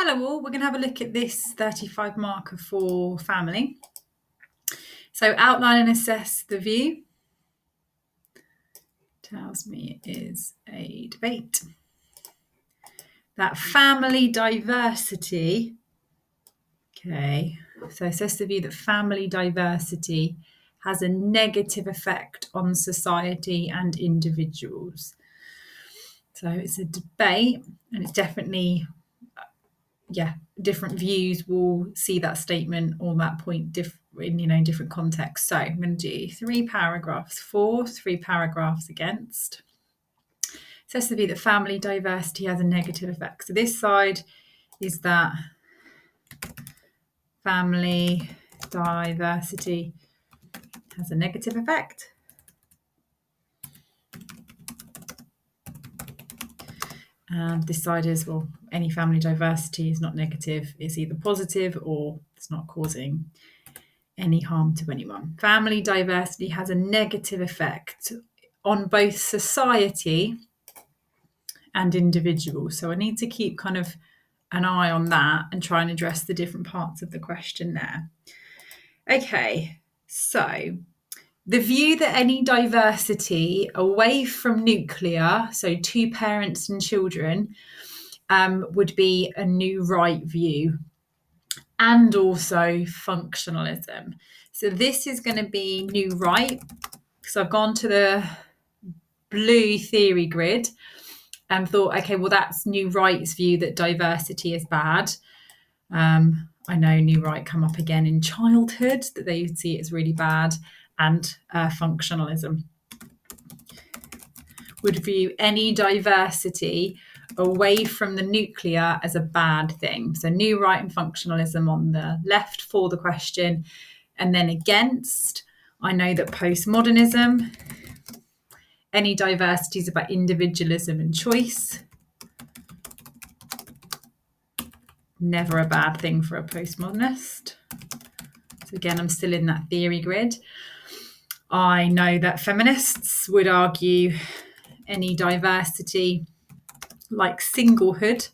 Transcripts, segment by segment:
Hello all, we're going to have a look at this 35 marker for family. So outline and assess the view. Tells me it is a debate. That family diversity, okay, so assess the view that family diversity has a negative effect on society and individuals. So it's a debate, and it's definitely, different views will see that statement or that point in different contexts. So I'm going to do 3 paragraphs for, 3 paragraphs against. So this would be that family diversity has a negative effect. So this side is that family diversity has a negative effect. And this side is, well, any family diversity is not negative. It's either positive or it's not causing any harm to anyone. Family diversity has a negative effect on both society and individuals. So I need to keep kind of an eye on that and try and address the different parts of the question there. Okay, so the view that any diversity away from nuclear, so 2 parents and children, would be a new right view, and also functionalism. So this is going to be new right. So I've gone to the blue theory grid and thought, okay, well, that's new right's view that diversity is bad. I know new right come up again in childhood, that they see it as really bad, and functionalism would view any diversity away from the nuclear as a bad thing. So new right and functionalism on the left for the question, and then against, I know that postmodernism, any diversity is about individualism and choice. Never a bad thing for a postmodernist. So again, I'm still in that theory grid. I know that feminists would argue any diversity like singlehood,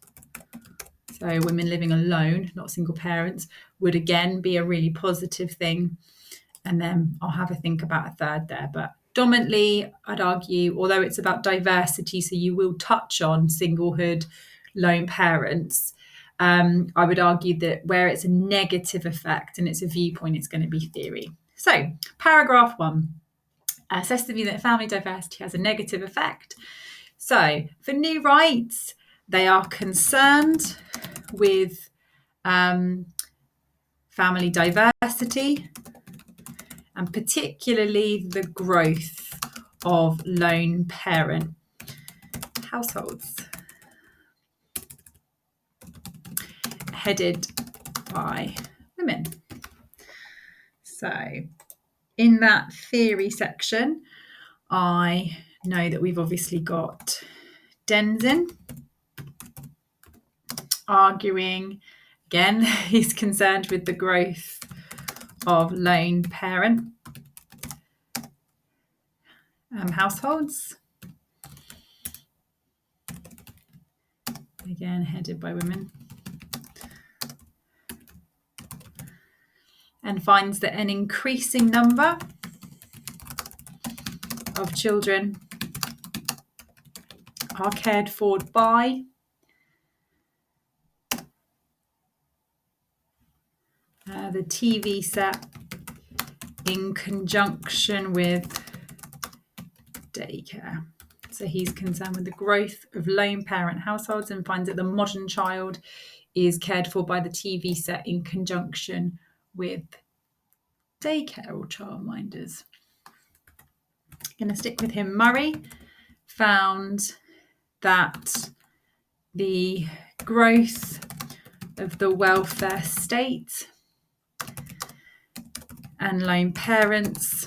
so women living alone, not single parents, would again be a really positive thing. And then I'll have a think about a third there. But dominantly, I'd argue, although it's about diversity, so you will touch on singlehood, lone parents, I would argue that where it's a negative effect and it's a viewpoint, it's going to be theory. So paragraph 1, assess the view that family diversity has a negative effect. So for new rights, they are concerned with family diversity, and particularly the growth of lone parent households, headed by women. So in that theory section, I know that we've obviously got Denzin arguing, again, he's concerned with the growth of lone parent households, again headed by women, and finds that an increasing number of children are cared for by the TV set in conjunction with daycare. So he's concerned with the growth of lone parent households and finds that the modern child is cared for by the TV set in conjunction with daycare or childminders. Going to stick with him. Murray found that the growth of the welfare state and lone parents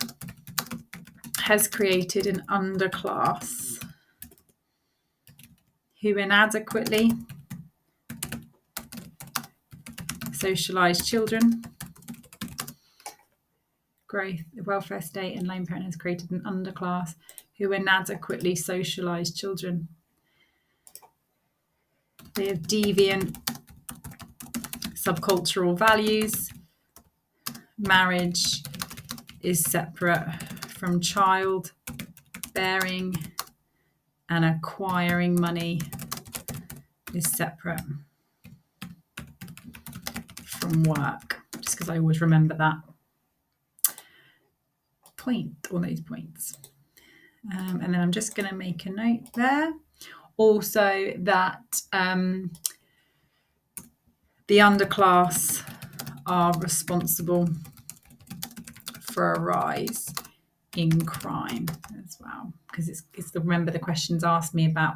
has created an underclass who inadequately socialise children. Growth, the welfare state and lone parent has created an underclass who inadequately socialise children. They have deviant subcultural values. Marriage is separate from child bearing, and acquiring money is separate from work, just because I always remember that point, all those points. And then I'm just going to make a note there also that the underclass are responsible for a rise in crime as well, because it's remember the questions asked me about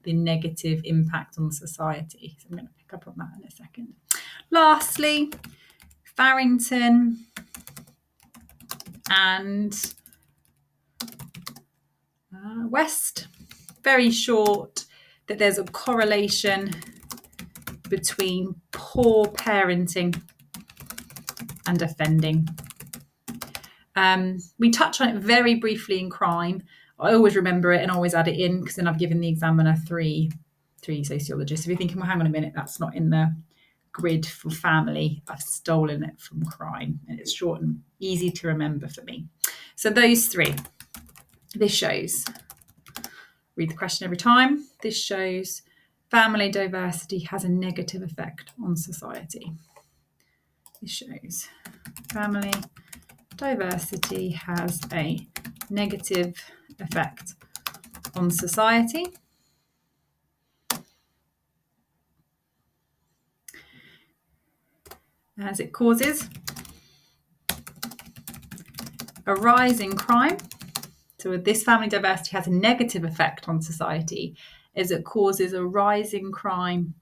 the negative impact on society, so I'm going to pick up on that in a second. Lastly, Farrington and West, very short, that there's a correlation between poor parenting and offending. We touch on it very briefly in crime. I always remember it and always add it in, because then I've given the examiner three sociologists. If you're thinking, well, hang on a minute, that's not in the grid for family, I've stolen it from crime, and it's short and easy to remember for me. So those three, this shows, read the question every time, this shows family diversity has a negative effect on society. This shows family diversity has a negative effect on society. As it causes a rise in crime. So this family diversity has a negative effect on society as it causes a rise in crime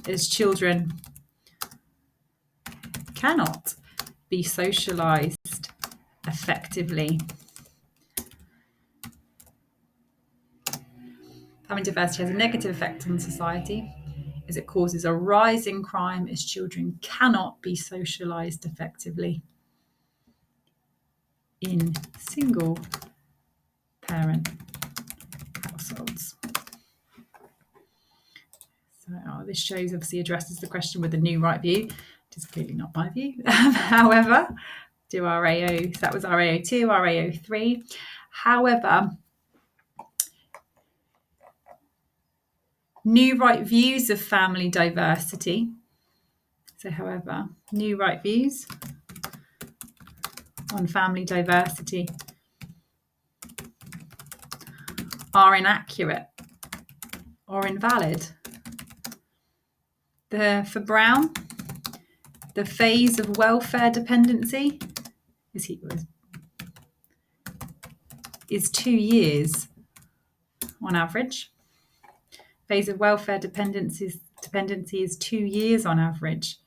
as children cannot be socialised effectively. Family diversity has a negative effect on society as it causes a rise in crime as children cannot be socialised effectively in single parent households. So this shows, obviously addresses the question with a new right view, which is clearly not my view. However, do our AO, so that was our AO2, our AO3. However, new right views of family diversity. So however, new right views on family diversity are inaccurate or invalid. For Brown, the phase of welfare dependency is 2 years on average. Phase of welfare dependency is 2 years on average.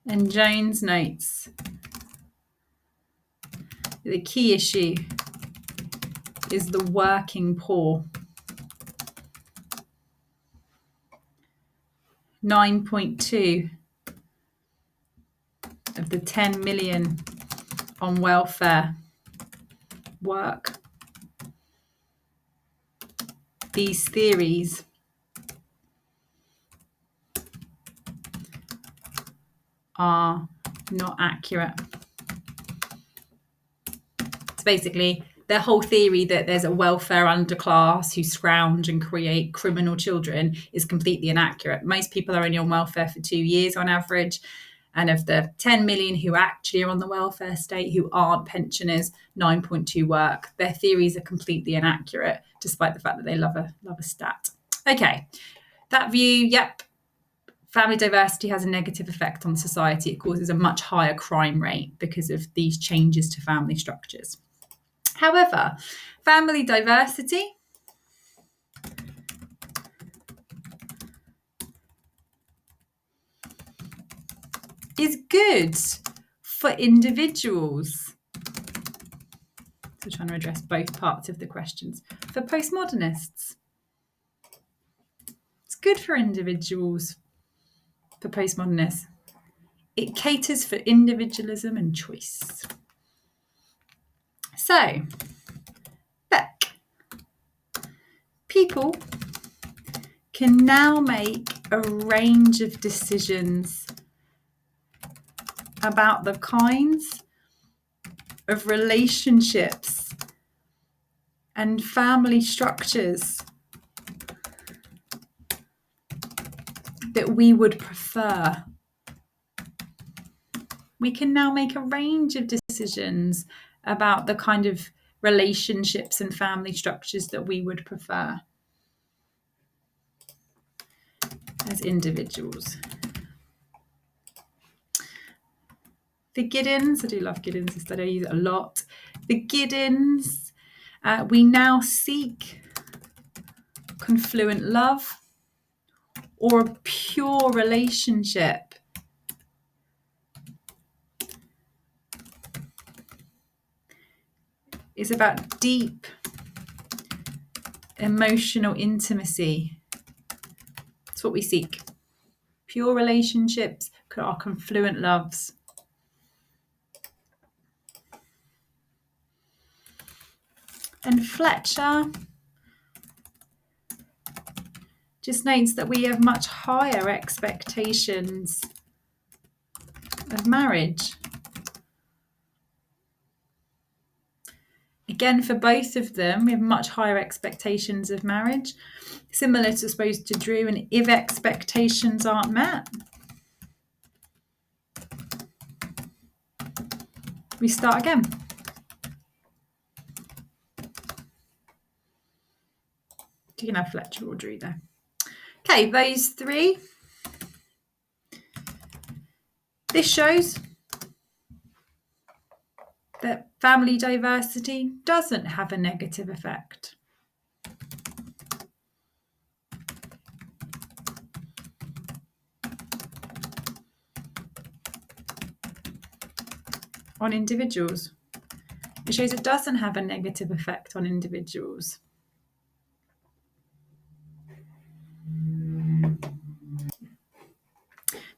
And Jones notes the key issue is the working poor. 9.2 of the 10 million on welfare work. These theories are not accurate. So basically, their whole theory that there's a welfare underclass who scrounge and create criminal children is completely inaccurate. Most people are only on welfare for 2 years on average. And of the 10 million who actually are on the welfare state, who aren't pensioners, 9.2 work. Their theories are completely inaccurate, despite the fact that they love a stat. Okay, that view, yep. Family diversity has a negative effect on society. It causes a much higher crime rate because of these changes to family structures. However, family diversity is good for individuals. So trying to address both parts of the questions. For postmodernists, it's good for individuals. For postmodernists, it caters for individualism and choice. So, Beck, people can now make a range of decisions about the kinds of relationships and family structures that we would prefer. We can now make a range of decisions about the kind of relationships and family structures that we would prefer as individuals. The Giddens, I do love Giddens, instead I use it a lot. The Giddens, we now seek confluent love or a pure relationship. It's about deep emotional intimacy. That's what we seek. Pure relationships are confluent loves. And Fletcher just notes that we have much higher expectations of marriage. Again, for both of them, we have much higher expectations of marriage. Similar to, I suppose, to Drew, and if expectations aren't met, we start again. You can have Fletcher or Drew there. Okay, those three. This shows that family diversity doesn't have a negative effect on individuals. It shows it doesn't have a negative effect on individuals.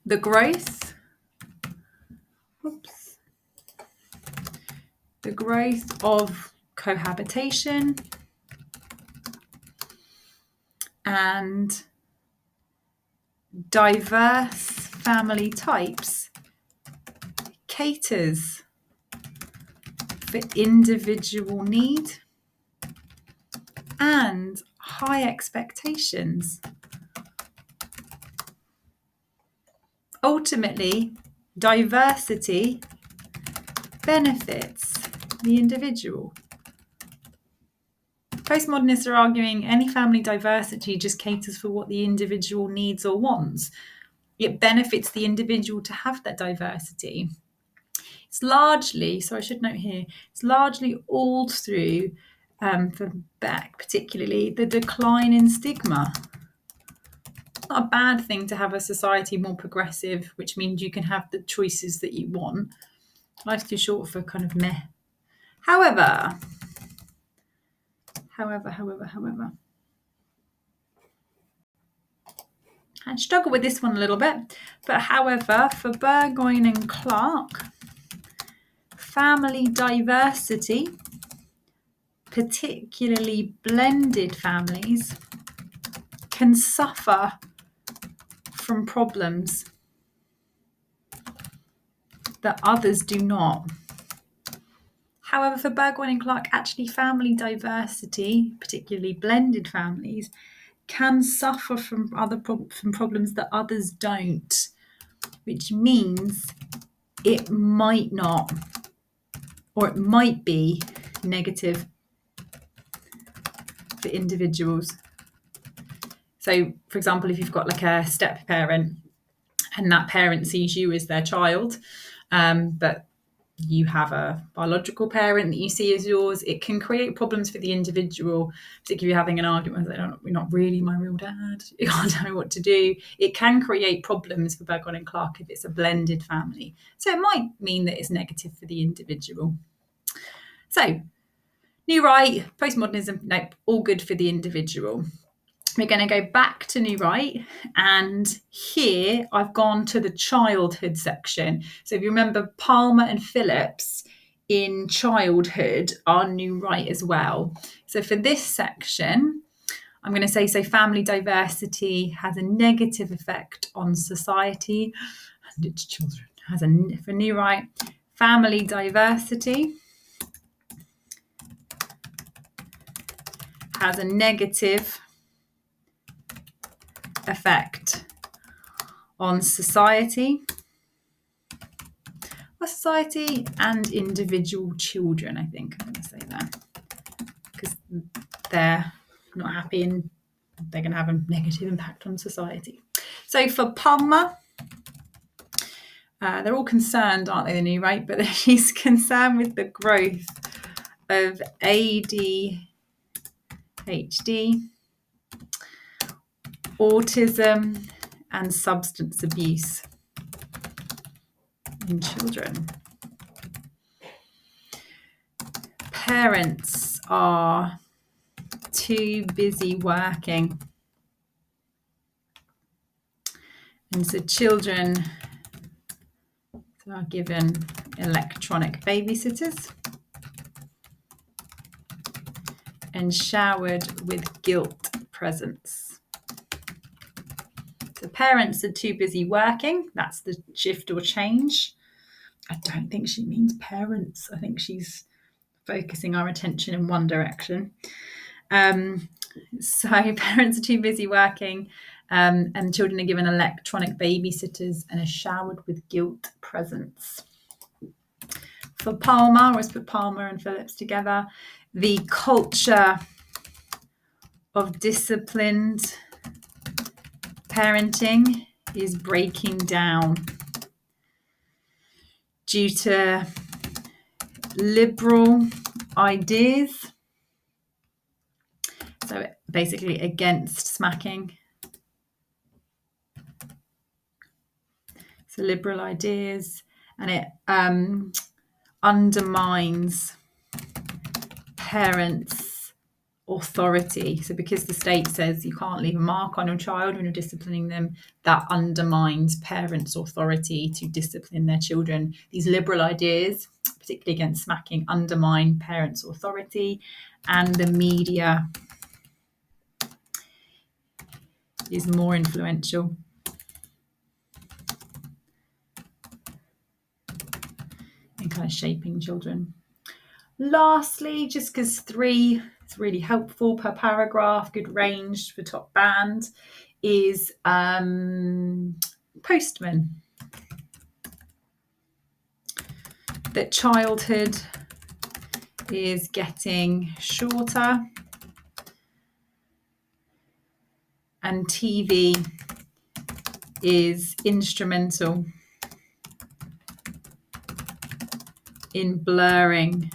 The growth of cohabitation and diverse family types caters for individual need and high expectations. Ultimately, diversity benefits the individual. Postmodernists are arguing any family diversity just caters for what the individual needs or wants. It benefits the individual to have that diversity. It's largely, so I should note here, it's largely all through, for Beck particularly, the decline in stigma. It's not a bad thing to have a society more progressive, which means you can have the choices that you want. Life's too short for kind of meh. However, I struggle with this one a little bit, but however, for Burgoyne and Clark, family diversity, particularly blended families, can suffer from problems that others do not. However, for Burgoyne and Clark, actually family diversity, particularly blended families, can suffer from problems that others don't, which means it might not, or it might be negative for individuals. So, for example, if you've got like a step parent and that parent sees you as their child, but you have a biological parent that you see as yours, it can create problems for the individual, particularly if you're having an argument with, you're not really my real dad, I don't know what to do. It can create problems for Burgoyne and Clark if it's a blended family. So it might mean that it's negative for the individual. So, New Right, postmodernism, nope, all good for the individual. We're going to go back to New Right, and here I've gone to the childhood section. So if you remember, Palmer and Phillips in childhood are New Right as well. So for this section, I'm going to say, so family diversity has a negative effect on society and its children. For new right, family diversity has a negative effect on society and individual children, I think I'm going to say that, because they're not happy and they're going to have a negative impact on society. So for Palmer, they're all concerned, aren't they, the new right? But she's concerned with the growth of ADHD, autism, and substance abuse in children. Parents are too busy working, and so children are given electronic babysitters and showered with guilt presents. So parents are too busy working. That's the shift or change. I don't think she means parents. I think she's focusing our attention in one direction. So parents are too busy working, and children are given electronic babysitters and are showered with guilt presents. For Palmer, let's put Palmer and Phillips together, the culture of disciplined parenting is breaking down due to liberal ideas. So basically against smacking. So liberal ideas, and it undermines parents' authority. So because the state says you can't leave a mark on your child when you're disciplining them, that undermines parents' authority to discipline their children. These liberal ideas, particularly against smacking, undermine parents' authority, and the media is more influential. In kind of shaping children. Lastly, just because 3 is really helpful per paragraph, good range for top band, is postman. That childhood is getting shorter, and TV is instrumental in blurring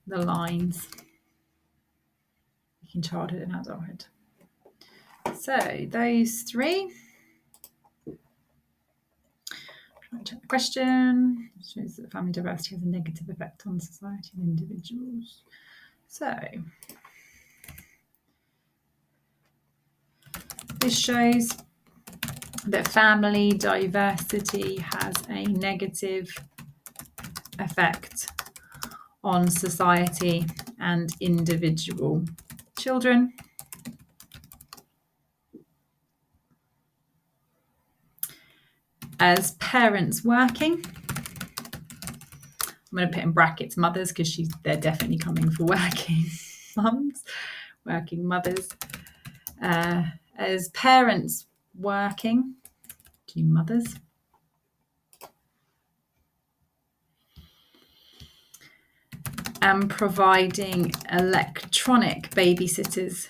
the lines between childhood and adulthood. So those 3. Try to check the question. It shows that family diversity has a negative effect on society and individuals. So this shows that family diversity has a negative effect on society and individual children. As parents working, I'm going to put in brackets mothers because they're definitely coming for working mums, working mothers. As parents working, to mothers. And providing electronic babysitters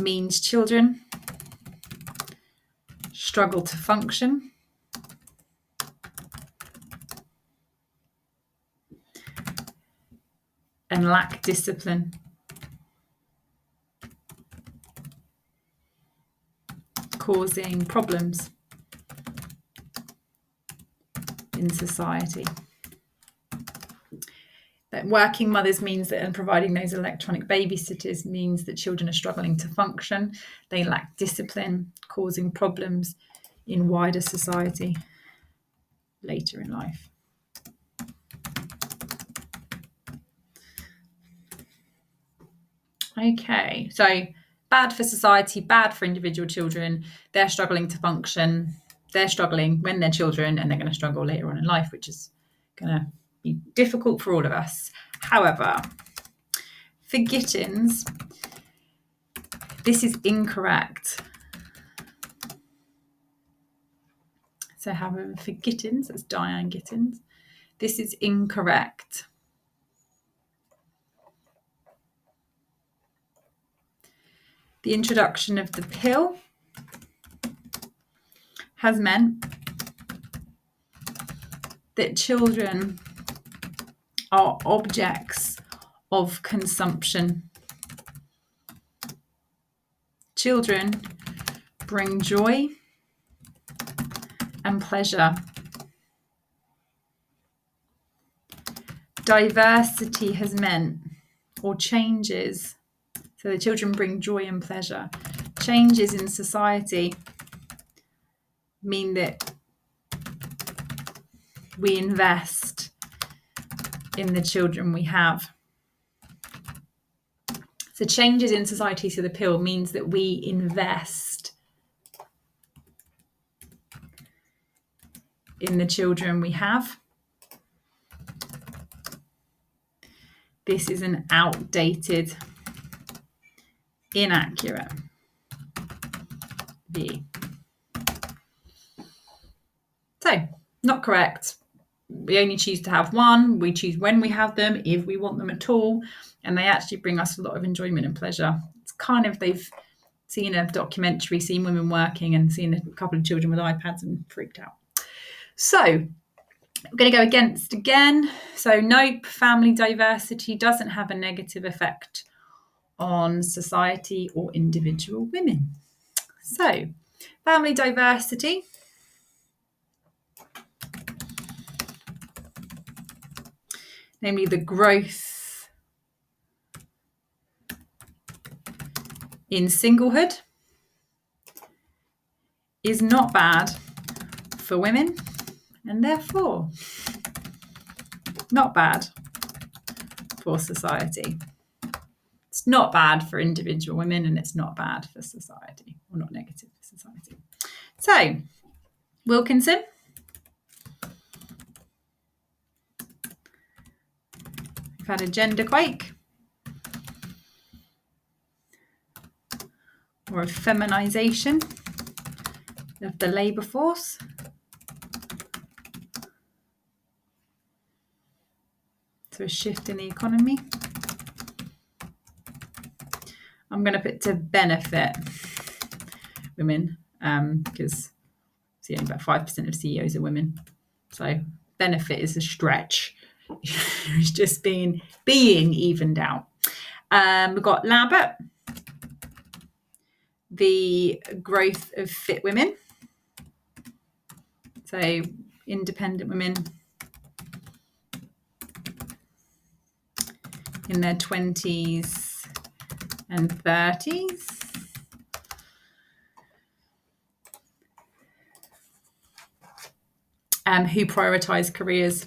means children struggle to function and lack discipline. Causing problems in society. That working mothers means that, and providing those electronic babysitters means that children are struggling to function, they lack discipline, causing problems in wider society later in life. Okay, so bad for society, bad for individual children. They're struggling to function. They're struggling when they're children, and they're going to struggle later on in life, which is going to be difficult for all of us. However, for Gittins, this is incorrect. So, however, for Gittins, that's Diane Gittins, this is incorrect. The introduction of the pill has meant that children are objects of consumption. Children bring joy and pleasure. Diversity has meant, or changes, so the children bring joy and pleasure. Changes in society mean that we invest in the children we have. So changes in society to the pill means that we invest in the children we have. This is an outdated, inaccurate view. So, not correct. We only choose to have one. We choose when we have them, if we want them at all, and they actually bring us a lot of enjoyment and pleasure. It's kind of, they've seen a documentary, seen women working, and seen a couple of children with iPads and freaked out. So, we're going to go against again. So, nope, family diversity doesn't have a negative effect on society or individual women. So, family diversity. Namely, the growth in singlehood is not bad for women, and therefore not bad for society. It's not bad for individual women, and it's not bad for society, or not negative for society. So, Wilkinson. We've had a gender quake, or a feminisation of the labour force. So a shift in the economy. I'm going to put to benefit women, because see, only about 5% of CEOs are women. So benefit is a stretch. It's just being evened out. We've got Lambert, the growth of fit women. So independent women in their 20s and 30s. Who prioritise careers.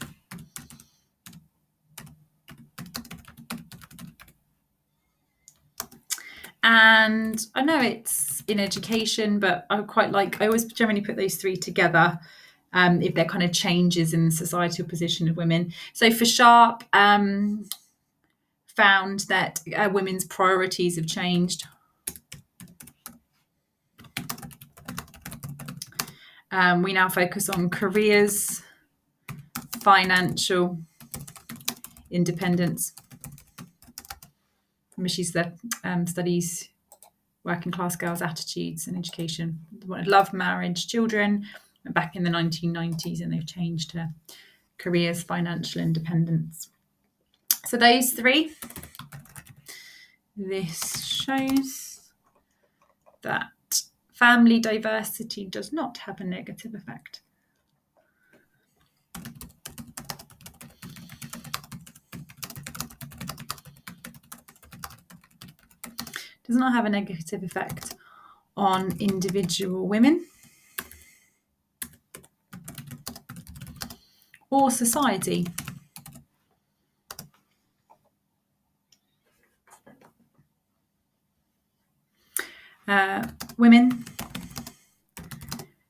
And I know it's in education, but I always generally put those three together if they're kind of changes in the societal position of women. So for Sharp, found that women's priorities have changed. We now focus on careers, financial independence. She's the studies working class girls' attitudes and education. They wanted love, marriage, children. And back in the 1990s, and they've changed to careers, financial independence. So those three. This shows that family diversity does not have a negative effect. Does not have a negative effect on individual women or society. Women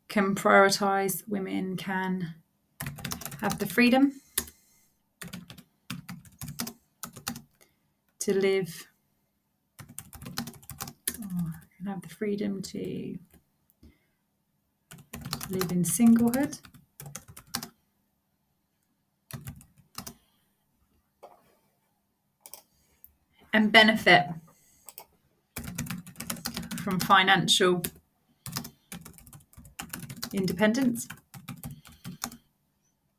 can prioritise, women can have the freedom to live, can have the freedom to live in singlehood. And benefit from financial independence,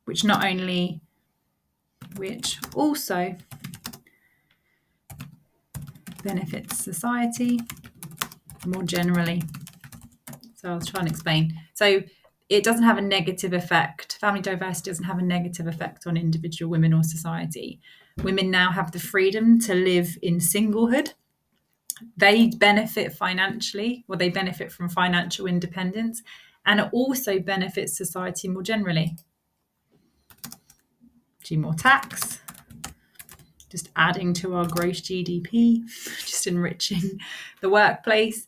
which also benefits society more generally. So I was trying to explain. So it doesn't have a negative effect. Family diversity doesn't have a negative effect on individual women or society. Women now have the freedom to live in singlehood. They benefit financially, or they benefit from financial independence, and it also benefits society more generally. More tax, just adding to our gross GDP, just enriching the workplace.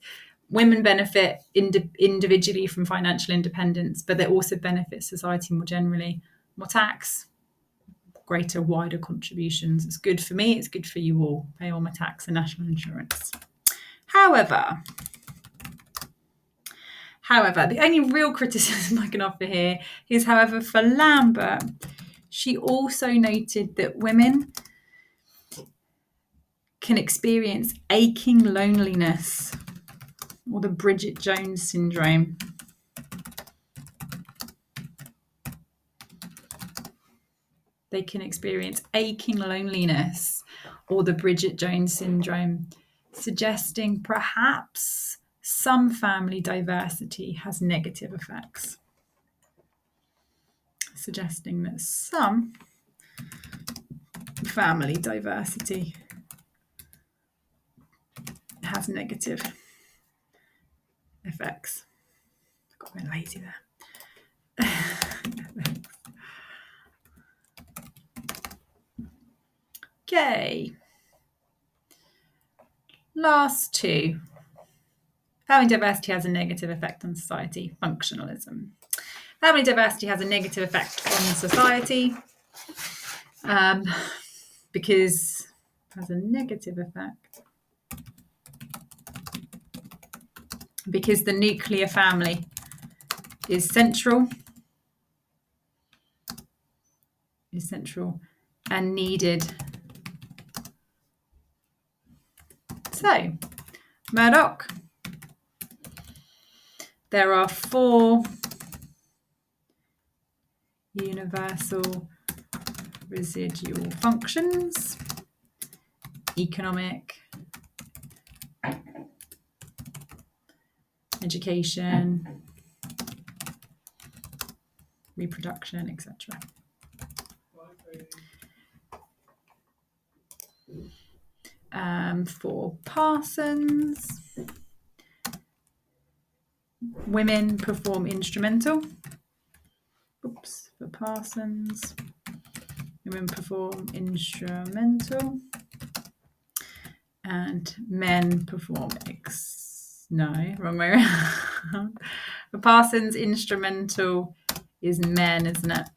Women benefit individually from financial independence, but they also benefit society more generally. More tax, greater, wider contributions. It's good for me, it's good for you all. Pay all my tax and national insurance. However, the only real criticism I can offer here is, however, for Lambert, she also noted that women can experience aching loneliness, or the Bridget Jones syndrome. They can experience aching loneliness, or the Bridget Jones syndrome, suggesting perhaps some family diversity has negative effects. Suggesting that some family diversity has negative effects. I got a bit lazy there. Okay. Last two. Family diversity has a negative effect on society. Functionalism. Family diversity has a negative effect on society because it has a negative effect because the nuclear family is central and needed. So, Murdoch, there are 4 universal residual functions: economic, education, reproduction, etc. For Parsons, women perform instrumental. For Parsons, women perform instrumental, and men perform wrong way around. For Parsons, instrumental is men, isn't it?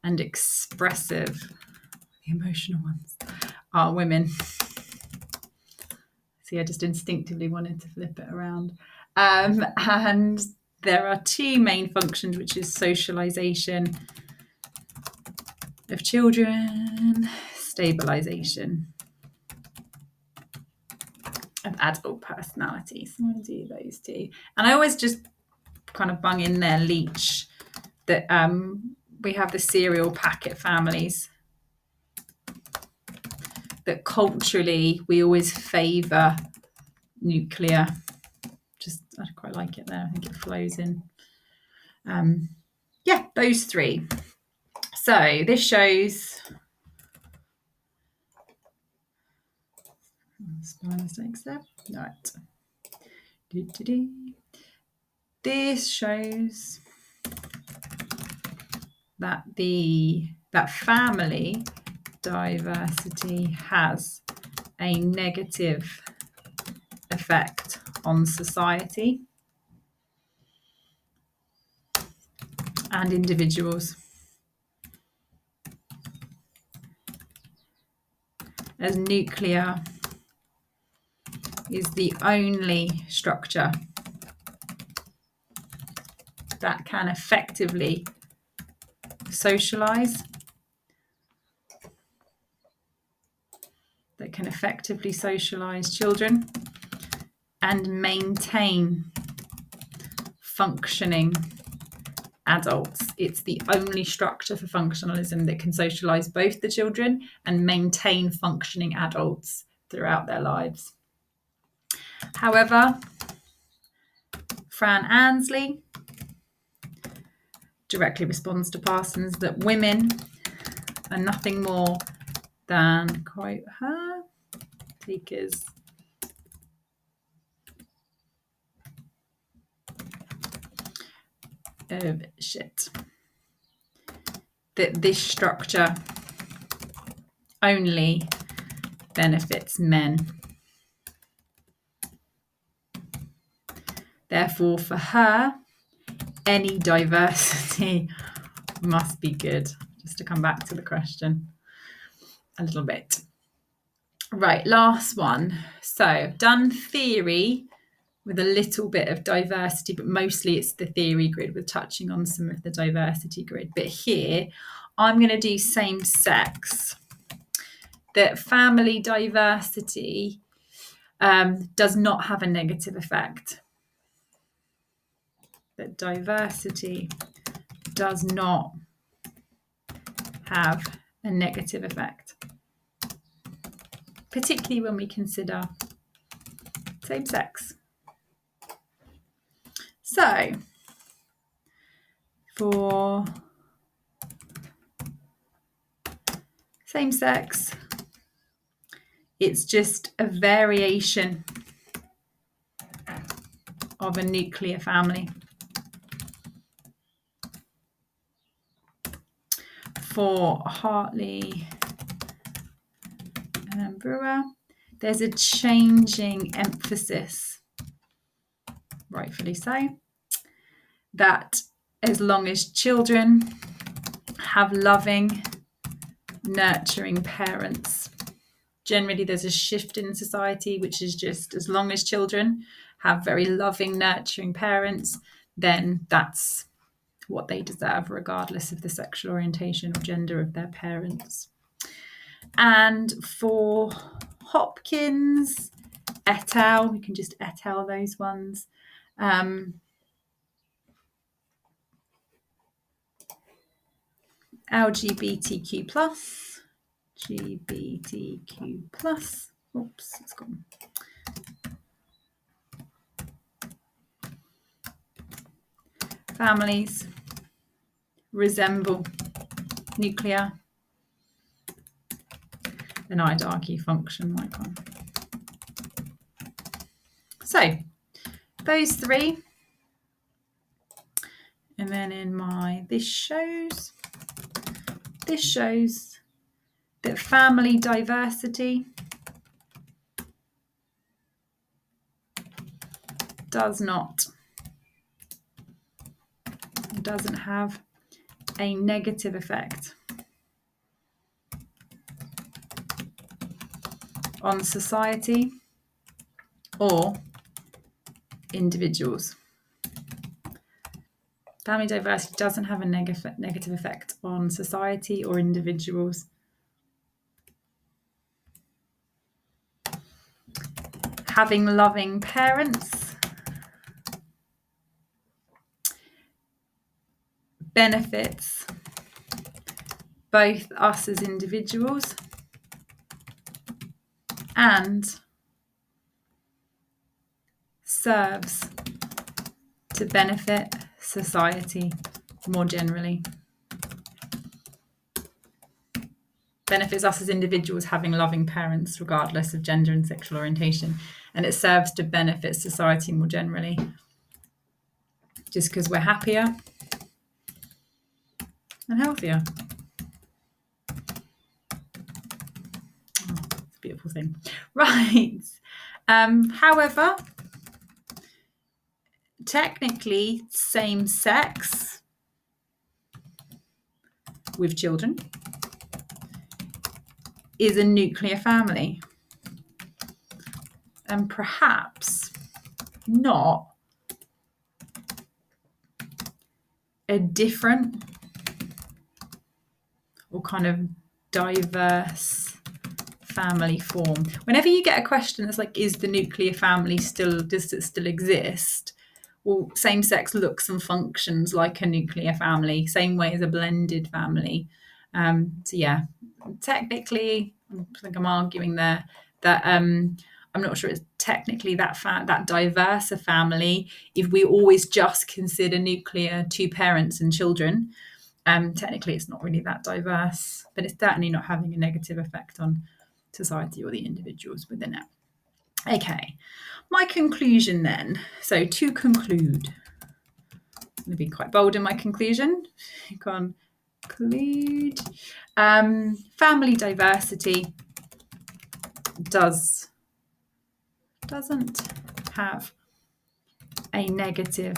And expressive, the emotional ones, are women. See, I just instinctively wanted to flip it around. And there are 2 main functions, which is socialization of children, stabilization of adult personalities. I'm going to do those 2. And I always just kind of bung in there Leach that we have the cereal packet families, that culturally we always favour nuclear. I quite like it there. I think it flows in. Those 3. So this shows mistakes there. Right. This shows that that family diversity has a negative effect on society and individuals. As nuclear is the only structure that can effectively socialize, children and maintain functioning adults. It's the only structure for functionalism that can socialize both the children and maintain functioning adults throughout their lives. However, Fran Ansley directly responds to Parsons that women are nothing more than, quote her, takers of shit. That this structure only benefits men. Therefore, for her, any diversity must be good. Just to come back to the question a little bit. Right, last one. So I've done theory with a little bit of diversity, but mostly it's the theory grid with touching on some of the diversity grid. But here, I'm going to do same sex. That family diversity does not have a negative effect. That diversity does not have a negative effect, particularly when we consider same sex. So, for same sex, it's just a variation of a nuclear family. For Hartley and Brewer, there's a changing emphasis, rightfully so, that as long as children have loving, nurturing parents, generally there's a shift in society, which is just as long as children have very loving, nurturing parents, then that's what they deserve, regardless of the sexual orientation or gender of their parents. And for Hopkins, et al., we can just et al. Those ones. LGBTQ+, GBTQ+, oops, it's gone. Families resemble nuclear, then I'd argue function like one. So those three, and then in my this shows that family diversity doesn't have a negative effect on society or individuals. Family diversity doesn't have a negative effect on society or individuals. Having loving parents benefits both us as individuals and serves to benefit society more generally. Benefits us as individuals having loving parents regardless of gender and sexual orientation, and it serves to benefit society more generally. Just because we're happier and healthier. Oh, it's a beautiful thing. Right. However, technically same sex with children is a nuclear family, and perhaps not a different or kind of diverse family form. Whenever you get a question that's like, is the nuclear family does it still exist? Well, same sex looks and functions like a nuclear family, same way as a blended family. So yeah, technically, I think I'm arguing there that I'm not sure it's technically that diverse a family if we always just consider nuclear two parents and children. Technically, it's not really that diverse, but it's certainly not having a negative effect on society or the individuals within it. Okay, my conclusion then. So to conclude, I'm going to be quite bold in my conclusion. Conclude. Family diversity doesn't have a negative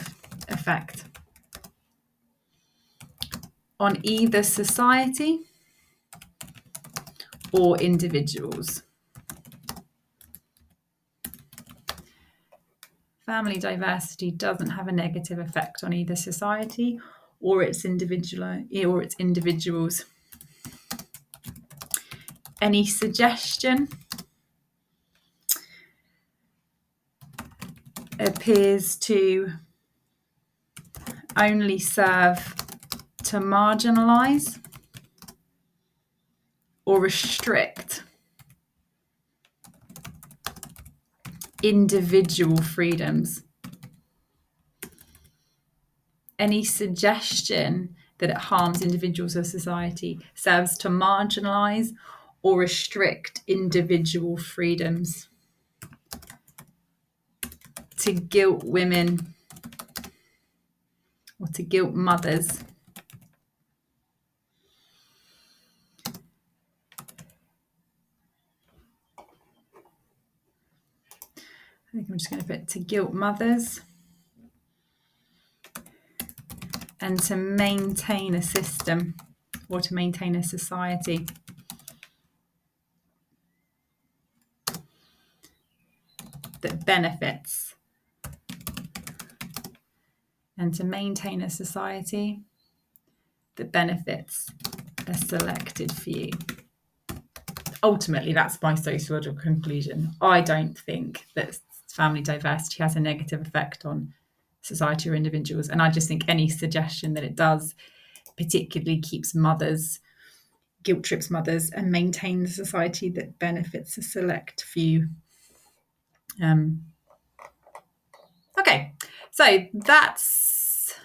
effect on either society or individuals. Family diversity doesn't have a negative effect on either society or its individuals. Any suggestion appears to only serve to marginalise or restrict individual freedoms. Any suggestion that it harms individuals or society serves to marginalise or restrict individual freedoms. To guilt women or to guilt mothers. I think I'm just going to put to guilt mothers and to maintain a system or to maintain a society that benefits, and to maintain a society that benefits a selected few. Ultimately, that's my sociological conclusion. I don't think that family diversity has a negative effect on society or individuals, and I just think any suggestion that it does particularly keeps mothers, guilt trips mothers, and maintains a society that benefits a select few. Okay, so that's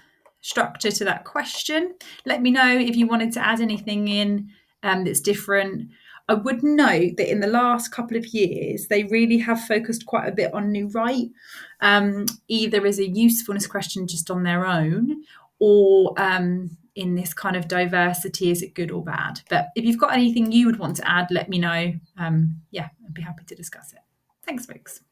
structure to that question. Let me know if you wanted to add anything in that's different. I would note that in the last couple of years, they really have focused quite a bit on new right, either as a usefulness question just on their own, or in this kind of diversity, is it good or bad? But if you've got anything you would want to add, let me know. I'd be happy to discuss it. Thanks, folks.